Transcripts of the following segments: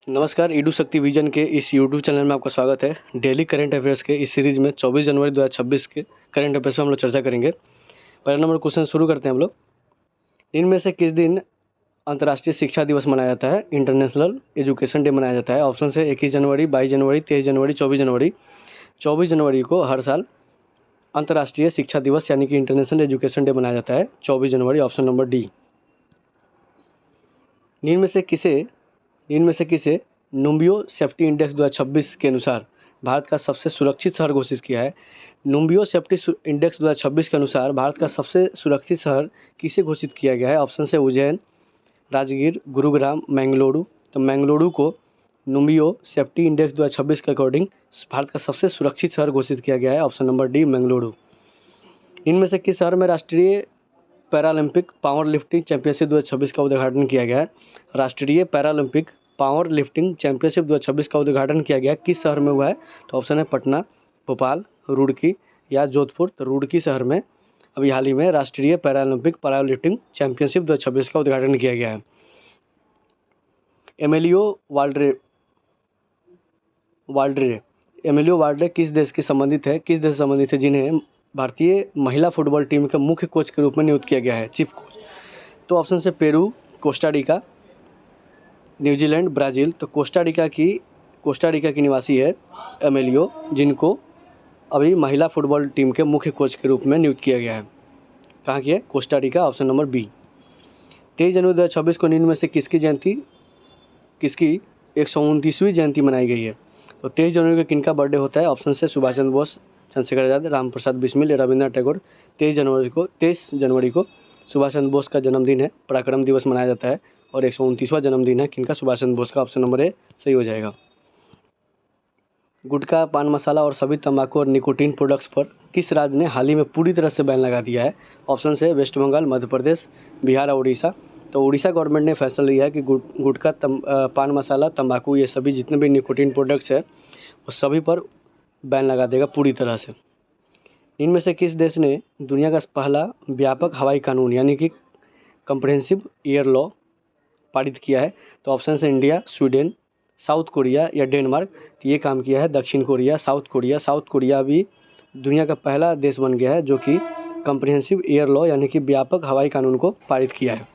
नमस्कार, ईडू शक्ति विजन के इस यूट्यूब चैनल में आपका स्वागत है। डेली करंट अफेयर्स के इस सीरीज़ में 24 जनवरी 2026 के करंट अफेयर्स पर हम लोग चर्चा करेंगे। पहला नंबर क्वेश्चन शुरू करते हैं हम लोग। इनमें से किस दिन अंतर्राष्ट्रीय शिक्षा दिवस मनाया जाता है? इंटरनेशनल एजुकेशन डे मनाया जाता है। ऑप्शन है 21 जनवरी, 22 जनवरी, 23 जनवरी, 24 जनवरी। 24 जनवरी को हर साल अंतर्राष्ट्रीय शिक्षा दिवस यानी कि इंटरनेशनल एजुकेशन डे मनाया जाता है। 24 जनवरी, ऑप्शन नंबर डी। इनमें से किसे नुम्बियो सेफ्टी इंडेक्स 2026 के अनुसार भारत का सबसे सुरक्षित शहर घोषित किया है? नुम्बियो सेफ्टी इंडेक्स 2026 के अनुसार भारत का सबसे सुरक्षित शहर किसे घोषित किया गया है? ऑप्शन है उज्जैन, राजगीर, गुरुग्राम, मैंगलोरू। तो मैंगलोरू को नुम्बियो सेफ्टी इंडेक्स 2026 के अकॉर्डिंग भारत का सबसे सुरक्षित शहर घोषित किया गया है। Option number D, Mangaluru. इनमें से किस शहर में राष्ट्रीय पैरालंपिक पावर लिफ्टिंग चैंपियनशिप 2026 का उद्घाटन किया गया है? राष्ट्रीय पैरालंपिक पावर लिफ्टिंग चैंपियनशिप 2026 का उद्घाटन किया गया किस शहर में हुआ है? तो ऑप्शन है पटना, भोपाल, रुड़की या जोधपुर। तो रुड़की शहर में अभी हाल ही में राष्ट्रीय पैरालंपिक पावर लिफ्टिंग चैंपियनशिप 2026 का उद्घाटन किया गया है। एमिलियो वाल्ड्रे किस देश से संबंधित है जिन्हें भारतीय महिला फुटबॉल टीम के मुख्य कोच के रूप में नियुक्त किया गया है, चीफ कोच? तो ऑप्शन से पेरू, कोस्टारिका, न्यूजीलैंड, ब्राज़ील। तो कोस्टारिका की निवासी है एमिलियो, जिनको अभी महिला फुटबॉल टीम के मुख्य कोच के रूप में नियुक्त किया गया है। कहाँ की है? Costa Rica, option number B. 23 जनवरी 2026 को निम्न में से किसकी 129वीं जयंती मनाई गई है? तो 23 जनवरी को किनका बर्थडे होता है? ऑप्शन से सुभाष चंद्र बोस, चंद्रशेखर आज़ाद, राम प्रसाद बिस्मिल, रविंद्रनाथ टैगोर। 23 जनवरी को सुभाष चंद्र बोस का जन्मदिन है, पराक्रम दिवस मनाया जाता है। और 129वां जन्मदिन है किनका? सुभाष चंद्र बोस का। ऑप्शन नंबर ए सही हो जाएगा। गुटखा, पान मसाला और सभी तंबाकू और निकोटीन प्रोडक्ट्स पर किस राज्य ने हाल ही में पूरी तरह से बैन लगा दिया है? ऑप्शन है वेस्ट बंगाल, मध्य प्रदेश, बिहार और उड़ीसा। तो उड़ीसा गवर्नमेंट ने फैसला लिया है कि गुटखा, पान मसाला, तंबाकू, ये सभी जितने भी निकोटीन प्रोडक्ट्स है वो सभी पर बैन लगा देगा पूरी तरह से। इनमें से किस देश ने दुनिया का पहला व्यापक हवाई कानून यानी कि कम्प्रहेंसिव एयर लॉ पारित किया है? तो ऑप्शन है इंडिया, स्वीडन, साउथ कोरिया या डेनमार्क। तो ये काम किया है दक्षिण कोरिया, साउथ कोरिया भी दुनिया का पहला देश बन गया है जो कि कम्प्रहेंसिव एयर लॉ यानी कि व्यापक हवाई कानून को पारित किया है।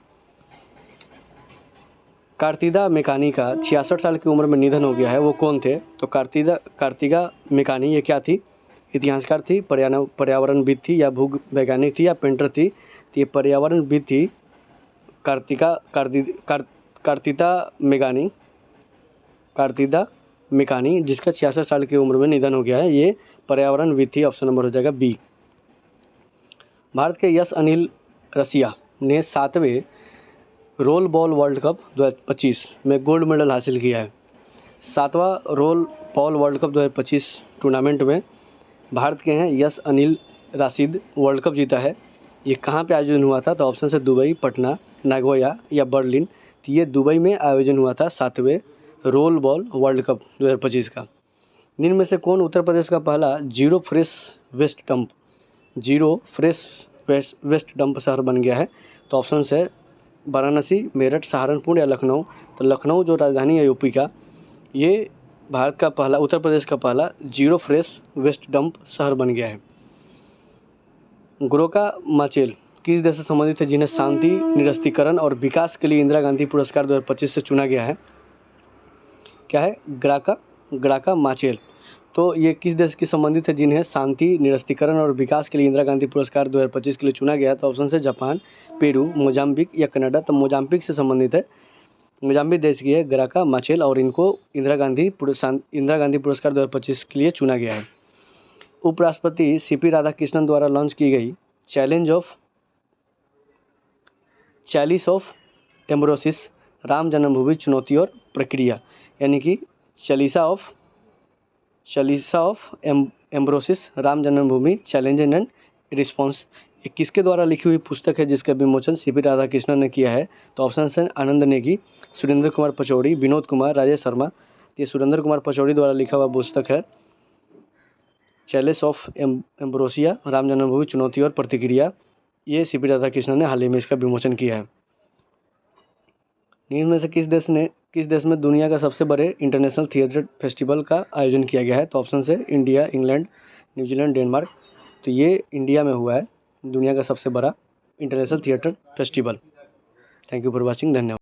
कार्तिदा मेकानी का 66 साल की उम्र में निधन हो गया है, वो कौन थे? तो कार्तिका मेकानी ये क्या थी? इतिहासकार थी, पर्यावरणविद थी या भू वैज्ञानिक थी या पेंटर थी? तो ये पर्यावरणविद थी, कार्तिदा मेकानी, जिसका 66 साल की उम्र में निधन हो गया है, ये पर्यावरणविद थी। ऑप्शन नंबर हो जाएगा बी। भारत के यश अनिल रसिया ने 7वें रोल बॉल वर्ल्ड कप 2025 में गोल्ड मेडल हासिल किया है। 7वां roll ball world cup 2025 tournament में भारत के हैं यश अनिल राशिद वर्ल्ड कप जीता है। ये कहाँ पे आयोजन हुआ था? तो ऑप्शन है दुबई, पटना, नागोया या बर्लिन। तो ये दुबई में आयोजन हुआ था 7वें रोल बॉल वर्ल्ड कप 2025 का। निम्न में से कौन उत्तर प्रदेश का पहला जीरो फ्रेश वेस्ट डंप शहर बन गया है? तो ऑप्शन है वाराणसी, मेरठ, सहारनपुर या लखनऊ। तो लखनऊ जो राजधानी है यूपी का, ये उत्तर प्रदेश का पहला जीरो फ्रेश वेस्ट डंप शहर बन गया है। ग्रोका माचेल किस देश से संबंधित है जिन्हें शांति, निरस्त्रीकरण और विकास के लिए इंदिरा गांधी पुरस्कार 2025 से चुना गया है? क्या है? ग्राका माचेल। तो ये किस देश की संबंधित है जिन्हें शांति, निरस्त्रीकरण और विकास के लिए इंदिरा गांधी पुरस्कार 2025 के लिए चुना गया है? तो ऑप्शन है जापान, पेरू, मोजाम्बिक या कनाडा। तो मोजाम्बिक से संबंधित है, मोजाम्बिक देश की है ग्राका माचेल और इनको इंदिरा गांधी पुरस्कार 2025 के लिए चुना गया है। उपराष्ट्रपति सीपी राधाकृष्णन द्वारा लॉन्च की गई चैलिस ऑफ एम्ब्रोसिस राम जन्मभूमि चुनौती और प्रक्रिया यानी कि Chalisa of एम्ब्रोसिस Ram Janmabhoomi challenge and response, ये किसके द्वारा लिखी हुई पुस्तक है जिसका विमोचन सीपी राधाकृष्णन ने किया है? तो ऑप्शन है आनंद नेगी, सुरेंद्र कुमार पचौड़ी, विनोद कुमार, राजेश शर्मा। ये सुरेंद्र कुमार पचौड़ी द्वारा लिखा हुआ पुस्तक है चैलिस ऑफ एम्ब्रोसिया राम जन्मभूमि चुनौती और प्रतिक्रिया। ये सीपी राधाकृष्णन ने हाल ही में इसका विमोचन किया है। निम्न में से किस देश ने किस देश में दुनिया का सबसे बड़े इंटरनेशनल थिएटर फेस्टिवल का आयोजन किया गया है? तो ऑप्शन है इंडिया, इंग्लैंड, न्यूजीलैंड, डेनमार्क। तो ये इंडिया में हुआ है दुनिया का सबसे बड़ा international theatre festival. Thank you for watching. धन्यवाद।